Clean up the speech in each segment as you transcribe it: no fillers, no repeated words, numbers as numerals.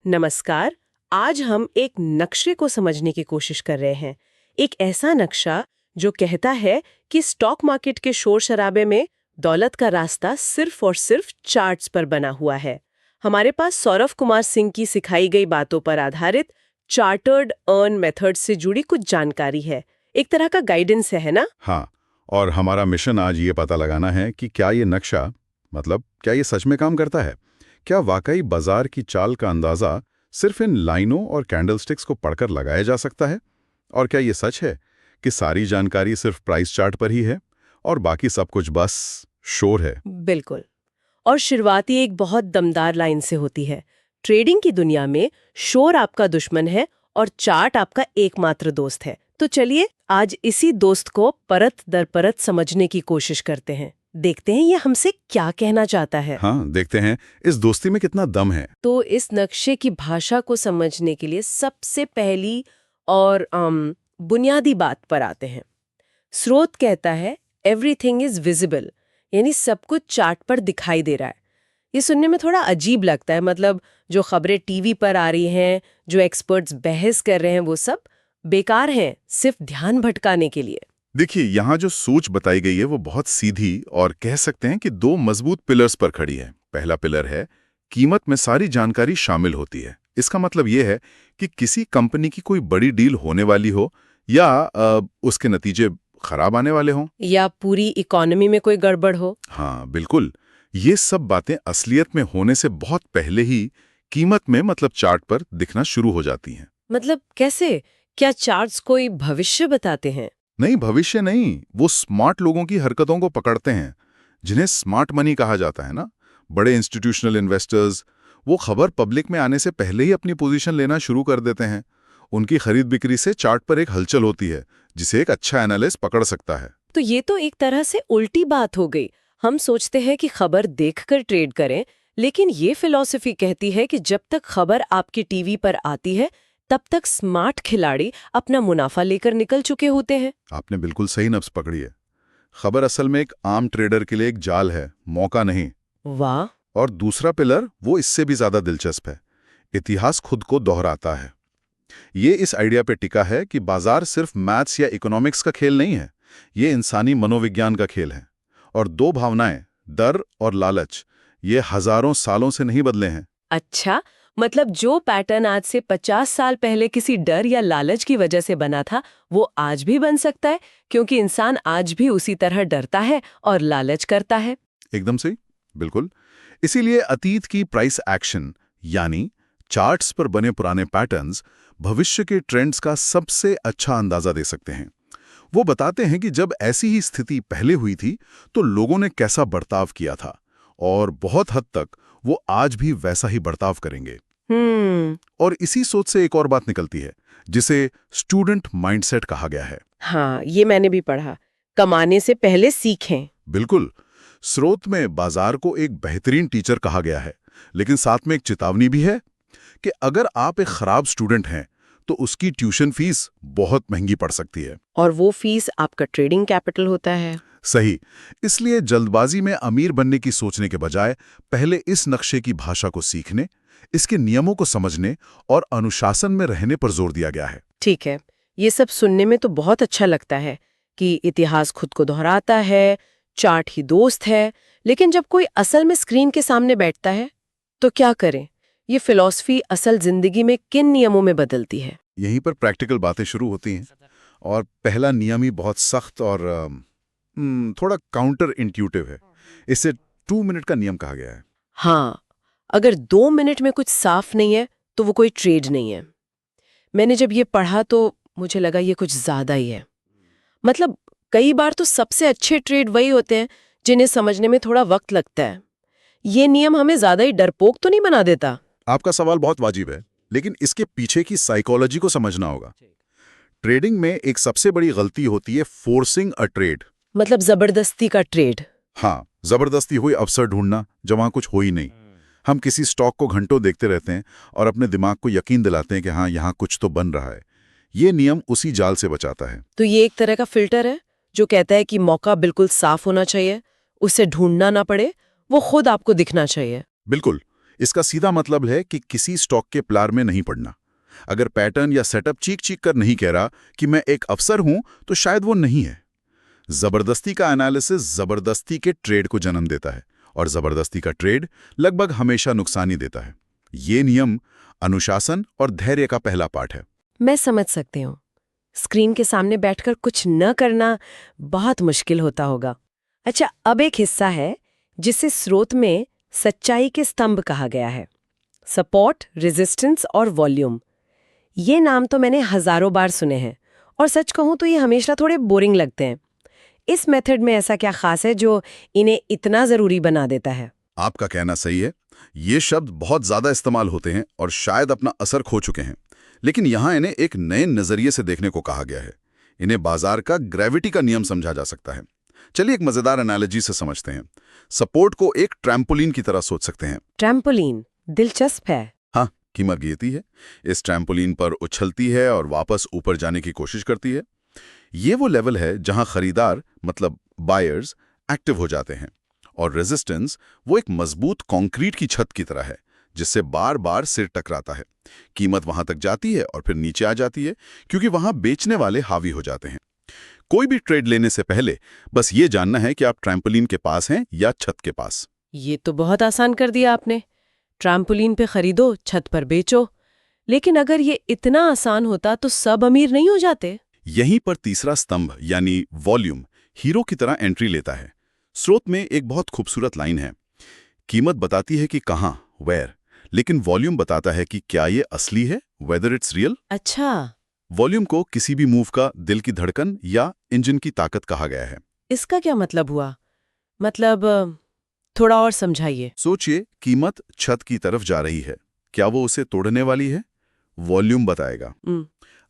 नमस्कार। आज हम एक नक्शे को समझने की कोशिश कर रहे हैं। एक ऐसा नक्शा जो कहता है कि स्टॉक मार्केट के शोर शराबे में दौलत का रास्ता सिर्फ और सिर्फ चार्ट्स पर बना हुआ है। हमारे पास सौरभ कुमार सिंह की सिखाई गई बातों पर आधारित चार्टर्ड अर्न मेथड से जुड़ी कुछ जानकारी है। एक तरह का गाइडेंस है ना? हाँ, और हमारा मिशन आज ये पता लगाना है कि क्या ये नक्शा क्या ये सच में काम करता है? क्या वाकई बाजार की चाल का अंदाजा सिर्फ इन लाइनों और कैंडलस्टिक्स को पढ़कर लगाया जा सकता है? और क्या ये सच है कि सारी जानकारी सिर्फ प्राइस चार्ट पर ही है और बाकी सब कुछ बस शोर है? बिल्कुल। और शुरुआती एक बहुत दमदार लाइन से होती है। ट्रेडिंग की दुनिया में शोर आपका दुश्मन है और चार्ट आपका एकमात्र दोस्त है। तो चलिए आज इसी दोस्त को परत दर परत समझने की कोशिश करते हैं। देखते हैं ये हमसे क्या कहना चाहता है। हाँ, देखते हैं इस दोस्ती में कितना दम है। तो इस नक्शे की भाषा को समझने के लिए सबसे पहली और बुनियादी बात पर आते हैं। स्रोत कहता है एवरीथिंग इज विजिबल, यानी सब कुछ चार्ट पर दिखाई दे रहा है। ये सुनने में थोड़ा अजीब लगता है, मतलब जो खबरें टीवी पर आ रही हैं, जो एक्सपर्ट्स बहस कर रहे हैं, वो सब बेकार हैं, सिर्फ ध्यान भटकाने के लिए। देखिए, यहाँ जो सोच बताई गई है वो बहुत सीधी और कह सकते हैं कि दो मजबूत पिलर्स पर खड़ी है। पहला पिलर है कीमत में सारी जानकारी शामिल होती है। इसका मतलब ये है कि किसी कंपनी की कोई बड़ी डील होने वाली हो या उसके नतीजे खराब आने वाले हों, या पूरी इकोनॉमी में कोई गड़बड़ हो। हाँ बिल्कुल, ये सब बातें असलियत में होने से बहुत पहले ही कीमत में चार्ट पर दिखना शुरू हो जाती हैं। मतलब कैसे? क्या चार्ट्स कोई भविष्य बताते हैं? नहीं, भविष्य नहीं, वो स्मार्ट लोगों की हरकतों को पकड़ते हैं, जिन्हें स्मार्ट मनी कहा जाता है ना। बड़े इंस्टीट्यूशनल इन्वेस्टर्स वो खबर पब्लिक में आने से पहले ही अपनी पोजीशन लेना शुरू कर देते हैं। उनकी खरीद बिक्री से चार्ट पर एक हलचल होती है जिसे एक अच्छा एनालिस्ट पकड़ सकता है। तो ये तो एक तरह से उल्टी बात हो गई। हम सोचते हैं कि खबर देखकर ट्रेड करें, लेकिन ये फिलॉसफी कहती है कि जब तक खबर आपकी टीवी पर आती है तब तक स्मार्ट खिलाड़ी अपना मुनाफा लेकर निकल चुके होते हैं। आपने बिल्कुल सही नब्ज पकड़ी है। खबर असल में एक आम ट्रेडर के लिए एक जाल है, मौका नहीं। वाह। और दूसरा पिलर वो इससे भी ज्यादा दिलचस्प है। इतिहास खुद को दोहराता है। ये इस आइडिया पे टिका है कि बाजार सिर्फ मैथ्स या इकोनॉमिक्स का खेल नहीं है, ये इंसानी मनोविज्ञान का खेल है। और दो भावनाएं, डर और लालच, ये हजारों सालों से नहीं बदले हैं। अच्छा, मतलब जो पैटर्न आज से 50 साल पहले किसी डर या लालच की वजह से बना था, वो आज भी बन सकता है, क्योंकि इंसान आज भी उसी तरह डरता है और लालच करता है। एकदम सही, बिल्कुल। इसीलिए अतीत की प्राइस एक्शन यानी चार्ट्स पर बने पुराने पैटर्न्स भविष्य के ट्रेंड्स का सबसे अच्छा अंदाजा दे सकते हैं। वो बताते हैं कि जब ऐसी ही स्थिति पहले हुई थी तो लोगों ने कैसा बर्ताव किया था, और बहुत हद तक वो आज भी वैसा ही बर्ताव करेंगे। और इसी सोच से एक और बात निकलती है जिसे स्टूडेंट माइंडसेट कहा गया है। हाँ, ये मैंने भी पढ़ा। कमाने से पहले सीखें। बिल्कुल। स्रोत में बाजार को एक बेहतरीन टीचर कहा गया है, लेकिन साथ में एक चेतावनी भी है कि अगर आप एक खराब स्टूडेंट हैं तो उसकी ट्यूशन फीस बहुत महंगी पड़ सकती है। और वो फीस आपका ट्रेडिंग कैपिटल होता है। सही। इसलिए जल्दबाजी में अमीर बनने की सोचने के बजाय पहले इस नक्शे की भाषा को सीखने, इसके नियमों को समझने और अनुशासन में रहने पर जोर दिया गया है। ठीक है, ये सब सुनने में तो बहुत अच्छा लगता है कि इतिहास खुद को दोहराता है, चार्ट ही दोस्त है, लेकिन जब कोई असल में स्क्रीन के सामने बैठता है तो क्या करें? ये फिलॉसफी असल जिंदगी में किन नियमों में बदलती है? यहीं पर प्रैक्टिकल बातें शुरू होती हैं। और पहला नियम ही बहुत सख्त और थोड़ा काउंटर इंट्यूटिव है। इसे 2 मिनट का नियम कहा गया है। हाँ, अगर 2 मिनट में कुछ साफ नहीं है तो वो कोई ट्रेड नहीं है। मैंने जब ये पढ़ा तो मुझे लगा ये कुछ ज्यादा ही है। मतलब कई बार तो सबसे अच्छे ट्रेड वही होते हैं जिन्हें समझने में थोड़ा वक्त लगता है। ये नियम हमें ज्यादा ही डरपोक तो नहीं बना देता? आपका सवाल बहुत वाजिब है, लेकिन इसके पीछे की साइकोलॉजी को समझना होगा। ट्रेडिंग में एक सबसे बड़ी गलती होती है फोर्सिंग अ ट्रेड। मतलब जबरदस्ती का ट्रेड। हाँ, जबरदस्ती हुई अवसर ढूंढना जब वहां कुछ हो ही नहीं। हम किसी स्टॉक को घंटों देखते रहते हैं और अपने दिमाग को यकीन दिलाते हैं कि हाँ, यहाँ कुछ तो बन रहा है। ये नियम उसी जाल से बचाता है। तो ये एक तरह का फिल्टर है जो कहता है कि मौका बिल्कुल साफ होना चाहिए, उसे ढूंढना ना पड़े, वो खुद आपको दिखना चाहिए। बिल्कुल। इसका सीधा मतलब है कि किसी स्टॉक के प्लार में नहीं पड़ना। अगर पैटर्न या सेटअप चीख चीख कर नहीं कह रहा कि मैं एक अफसर हूं, तो शायद वो नहीं है। जबरदस्ती का एनालिसिस जबरदस्ती के ट्रेड को जन्म देता है, और जबरदस्ती का ट्रेड लगभग हमेशा नुकसान ही देता है। ये नियम अनुशासन और धैर्य का पहला पाठ है। मैं समझ सकती हूँ। स्क्रीन के सामने बैठकर कुछ न करना बहुत मुश्किल होता होगा। अच्छा, अब एक हिस्सा है जिसे स्रोत में सच्चाई के स्तंभ कहा गया है। सपोर्ट, रेजिस्टेंस और वॉल्यूम। ये नाम तो मैंने हजारों बार सुने हैं, और सच कहूं तो ये हमेशा थोड़े बोरिंग लगते हैं। इस मेथड में ऐसा क्या खास है जो इन्हें इतना जरूरी बना देता है? आपका कहना सही है। ये शब्द बहुत ज्यादा इस्तेमाल होते हैं और शायद अपना असर खो चुके हैं, लेकिन यहाँ इन्हें एक नए नजरिए से देखने को कहा गया है। इन्हें बाजार का ग्रेविटी का नियम समझा जा सकता है। चलिए एक मजेदार एनालॉजी से समझते हैं। सपोर्ट को एक ट्रैम्पोलिन की तरह सोच सकते हैं। ट्रैम्पोलिन दिलचस्प है। हाँ, कीमत गिरती है, इस ट्रैम्पोलिन पर उछलती है और वापस ऊपर जाने की कोशिश करती है। ये वो लेवल है जहां खरीदार मतलब बायर्स एक्टिव हो जाते हैं, और रेजिस्टेंस वो एक मजबूत कंक्रीट की छत की तरह है जिससे बार बार सिर टकराता है। कीमत वहां तक जाती है और फिर नीचे आ जाती है, क्योंकि वहां बेचने वाले हावी हो जाते हैं। कोई भी ट्रेड लेने से पहले बस ये जानना है कि आप ट्रैम्पोलिन के पास हैं या छत के पास। ये तो बहुत आसान कर दिया आपने। ट्रैम्पोलिन पे खरीदो, छत पर बेचो। लेकिन अगर ये इतना आसान होता तो सब अमीर नहीं हो जाते? यहीं पर तीसरा स्तंभ यानी वॉल्यूम हीरो की तरह एंट्री लेता है। स्रोत में एक बहुत खूबसूरत लाइन है। कीमत बताती है कि कहां, वेयर, लेकिन वॉल्यूम बताता है कि क्या ये असली है, वेदर इट्स रियल। अच्छा, वॉल्यूम को किसी भी मूव का दिल की धड़कन या इंजन की ताकत कहा गया है। इसका क्या मतलब हुआ? मतलब थोड़ा और समझाइए। सोचिए, कीमत छत की तरफ जा रही है, क्या वो उसे तोड़ने वाली है? वॉल्यूम बताएगा।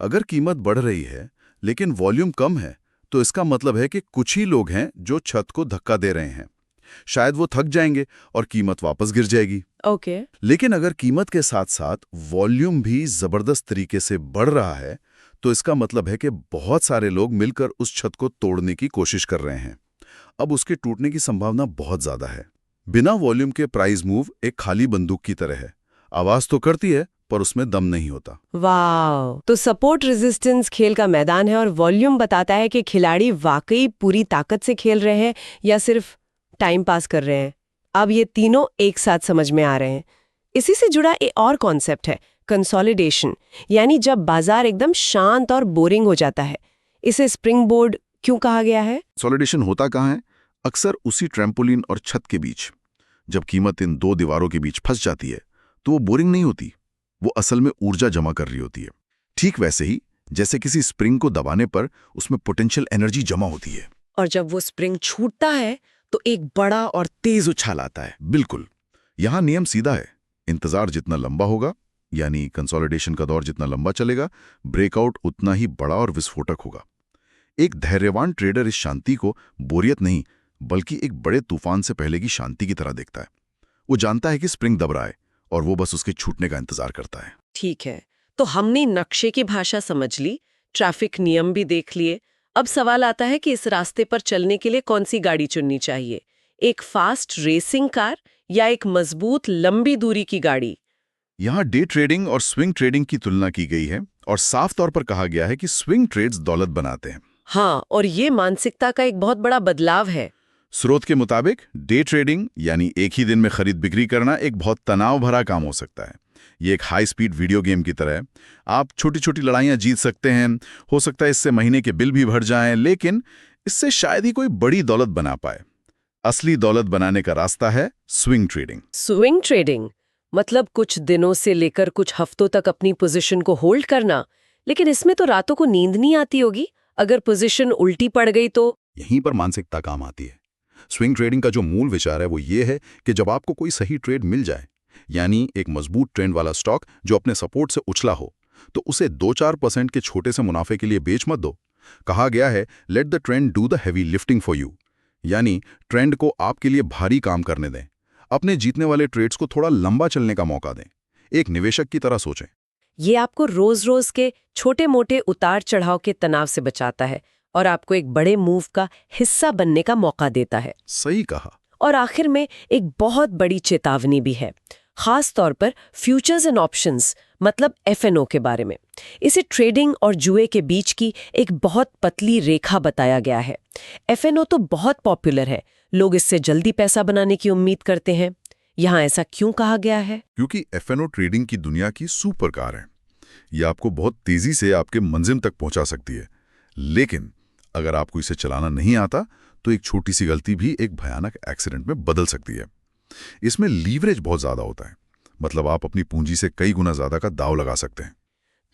अगर कीमत बढ़ रही है लेकिन वॉल्यूम कम है, तो इसका मतलब है कि कुछ ही लोग हैं जो छत को धक्का दे रहे हैं। शायद वो थक जाएंगे और कीमत वापस गिर जाएगी। ओके। लेकिन अगर कीमत के साथ साथ वॉल्यूम भी जबरदस्त तरीके से बढ़ रहा है, तो इसका मतलब है कि बहुत सारे लोग मिलकर उस छत को तोड़ने की कोशिश कर रहे हैं। अब उसके टूटने की संभावना बहुत ज्यादा है। बिना वॉल्यूम के प्राइस मूव एक खाली बंदूक की तरह है। आवाज तो करती है पर उसमें दम नहीं होता। वाह, तो सपोर्ट रेजिस्टेंस खेल का मैदान है और वॉल्यूम बताता है कि खिलाड़ी वाकई पूरी ताकत से खेल रहे हैं या सिर्फ टाइम पास कर रहे हैं। अब ये तीनों एक साथ समझ में आ रहे हैं। इसी से जुड़ा एक और कॉन्सेप्ट है, कंसोलिडेशन, यानी जब बाजार एकदम शांत और बोरिंग हो जाता है। इसे स्प्रिंग बोर्ड क्यों कहा गया है? कंसोलिडेशन होता कहाँ है? अक्सर उसी ट्रैम्पोलिन और छत के बीच। जब कीमत इन दो दीवारों के बीच फंस जाती है तो वो बोरिंग नहीं होती, वो असल में ऊर्जा जमा कर रही होती है। ठीक वैसे ही जैसे किसी स्प्रिंग को दबाने पर उसमें पोटेंशियल एनर्जी जमा होती है, और जब वो स्प्रिंग छूटता है तो एक बड़ा और तेज उछाल आता है। बिल्कुल। यहां नियम सीधा है। इंतजार जितना लंबा होगा, यानी कंसोलिडेशन का दौर जितना लंबा चलेगा, ब्रेकआउट उतना ही बड़ा और विस्फोटक होगा। एक धैर्यवान ट्रेडर इस शांति को बोरियत नहीं बल्कि एक बड़े तूफान से पहले की शांति की तरह देखता है। वो जानता है कि स्प्रिंग दब रहा है और वो बस उसके छूटने का इंतजार करता है। ठीक है, तो हमने नक्शे की भाषा समझ ली, ट्रैफिक नियम भी देख लिए। अब सवाल आता है कि इस रास्ते पर चलने के लिए कौन सी गाड़ी चुननी चाहिए, एक फास्ट रेसिंग कार या एक मजबूत लंबी दूरी की गाड़ी? यहाँ डे ट्रेडिंग और स्विंग ट्रेडिंग की तुलना की गई है और साफ तौर पर कहा गया है कि स्विंग ट्रेड्स दौलत बनाते हैं। हाँ, और ये मानसिकता का एक बहुत बड़ा बदलाव है। स्रोत के मुताबिक डे ट्रेडिंग यानी एक ही दिन में खरीद बिक्री करना एक बहुत तनाव भरा काम हो सकता है। ये एक हाई स्पीड वीडियो गेम की तरह है। आप छोटी छोटी लड़ाइयां जीत सकते हैं, हो सकता है इससे महीने के बिल भी भर जाएं, लेकिन इससे शायद ही कोई बड़ी दौलत बना पाए। असली दौलत बनाने का रास्ता है स्विंग ट्रेडिंग। स्विंग ट्रेडिंग मतलब कुछ दिनों से लेकर कुछ हफ्तों तक अपनी पोजीशन को होल्ड करना। लेकिन इसमें तो रातों को नींद नहीं आती होगी। अगर पोजीशन उल्टी पड़ गई तो? यहीं पर मानसिकता काम आती है। स्विंग ट्रेडिंग का जो मूल विचार है वो ये है कि जब आपको कोई सही ट्रेड मिल जाए, यानी एक मजबूत ट्रेंड वाला स्टॉक जो अपने सपोर्ट से उछला हो, तो उसे 2-4% के छोटे से मुनाफे के लिए बेच मत दो। कहा गया है let the trend do the heavy lifting for you, यानी ट्रेंड को आपके लिए भारी काम करने दें। अपने जीतने वाले ट्रेड्स को थोड़ा लंबा चलने का मौका दें। एक निवेशक की तरह सोचें। ये आपको रोज रोज के छोटे मोटे उतार चढ़ाव के तनाव से बचाता है और आपको एक बड़े मूव का हिस्सा बनने का मौका देता है। सही कहा। और आखिर में एक बहुत बड़ी चेतावनी भी है। खास तौर पर फ्यूचर्स एंड ऑप्शंस मतलब FNO के बारे में। इसे ट्रेडिंग और जुए के बीच की एक बहुत पतली रेखा बताया गया है। FNO तो बहुत पॉपुलर है, लोग इससे जल्दी पैसा बनाने की उम्मीद करते हैं। यहाँ ऐसा क्यों कहा गया है? क्योंकि FNO ट्रेडिंग की दुनिया की सुपर कार है। ये आपको बहुत तेजी से आपके मंजिल तक पहुंचा सकती है, लेकिन अगर आपको इसे चलाना नहीं आता तो एक छोटी सी गलती भी एक भयानक एक्सीडेंट में बदल सकती है। इसमें लीवरेज बहुत ज्यादा होता है, मतलब आप अपनी पूंजी से कई गुना ज्यादा का दांव लगा सकते हैं।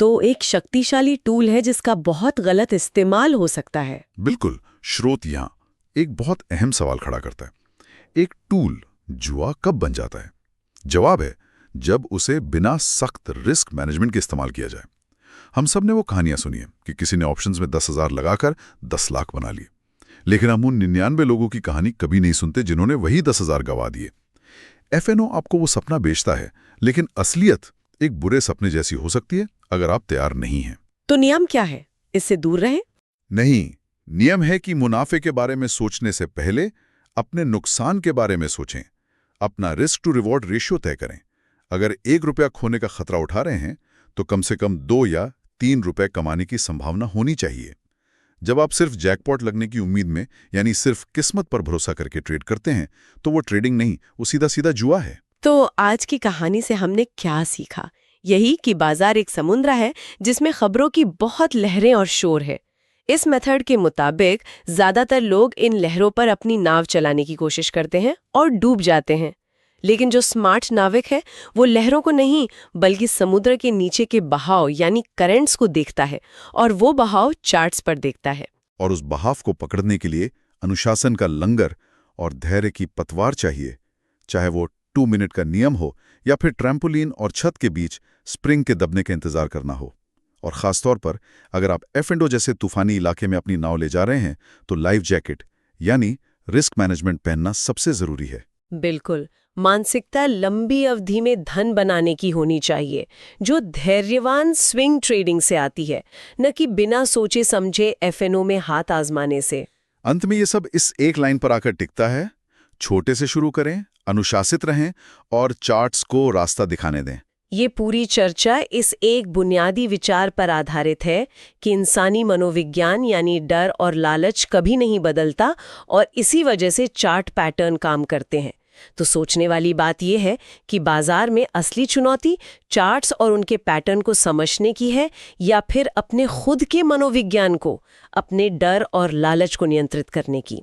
तो एक शक्तिशाली टूल है जिसका बहुत गलत इस्तेमाल हो सकता है। बिल्कुल। स्रोत यहाँ एक बहुत अहम सवाल खड़ा करता है। एक टूल जुआ कब बन जाता है? जवाब है, जब उसे बिना सख्त रिस्क मैनेजमेंट के इस्तेमाल किया जाए। हम सब ने वो कहानियां सुनी है कि किसी ने ऑप्शंस में 10,000 लगाकर 10 लाख बना लिए, लेकिन हम उन 99 लोगों की कहानी कभी नहीं सुनते जिन्होंने वही 10,000 गंवा दिए। FNO आपको वो सपना बेचता है, लेकिन असलियत एक बुरे सपने जैसी हो सकती है अगर आप तैयार नहीं हैं। तो नियम क्या है? इससे दूर रहें? नहीं, नियम है कि मुनाफे के बारे में सोचने से पहले अपने नुकसान के बारे में सोचें। अपना रिस्क टू रिवॉर्ड रेशियो तय करें। अगर 1 रुपया खोने का खतरा उठा रहे हैं तो कम से कम 2 या 3 रुपए कमाने की संभावना होनी चाहिए। जब आप सिर्फ जैकपॉट लगने की उम्मीद में, यानी सिर्फ किस्मत पर भरोसा करके ट्रेड करते हैं, तो वो ट्रेडिंग नहीं, वो सीधा सीधा जुआ है। तो आज की कहानी से हमने क्या सीखा? यही कि बाजार एक समुद्र है जिसमें खबरों की बहुत लहरें और शोर है। इस मेथड के मुताबिक ज्यादातर लोग इन लहरों पर अपनी नाव चलाने की कोशिश करते हैं और डूब जाते हैं। लेकिन जो स्मार्ट नाविक है वो लहरों को नहीं बल्कि समुद्र के नीचे के बहाव यानी करंट्स को देखता है, और वो बहाव चार्ट्स पर देखता है। और उस बहाव को पकड़ने के लिए अनुशासन का लंगर और धैर्य की पतवार चाहिए, चाहे वो 2 मिनट का नियम हो या फिर ट्रैम्पोलिन और छत के बीच स्प्रिंग के दबने का इंतजार करना हो। और खासतौर पर अगर आप FNO जैसे तूफानी इलाके में अपनी नाव ले जा रहे हैं तो लाइफ जैकेट यानी रिस्क मैनेजमेंट पहनना सबसे जरूरी है। बिल्कुल। मानसिकता लंबी अवधि में धन बनाने की होनी चाहिए, जो धैर्यवान स्विंग ट्रेडिंग से आती है, न कि बिना सोचे समझे FNO में हाथ आजमाने से। अंत में ये सब इस एक लाइन पर आकर टिकता है, छोटे से शुरू करें, अनुशासित रहें और चार्ट्स को रास्ता दिखाने दें। ये पूरी चर्चा इस एक बुनियादी विचार पर आधारित है कि इंसानी मनोविज्ञान यानी डर और लालच कभी नहीं बदलता, और इसी वजह से चार्ट पैटर्न काम करते हैं। तो सोचने वाली बात यह है कि बाजार में असली चुनौती चार्ट्स और उनके पैटर्न को समझने की है, या फिर अपने खुद के मनोविज्ञान को, अपने डर और लालच को नियंत्रित करने की।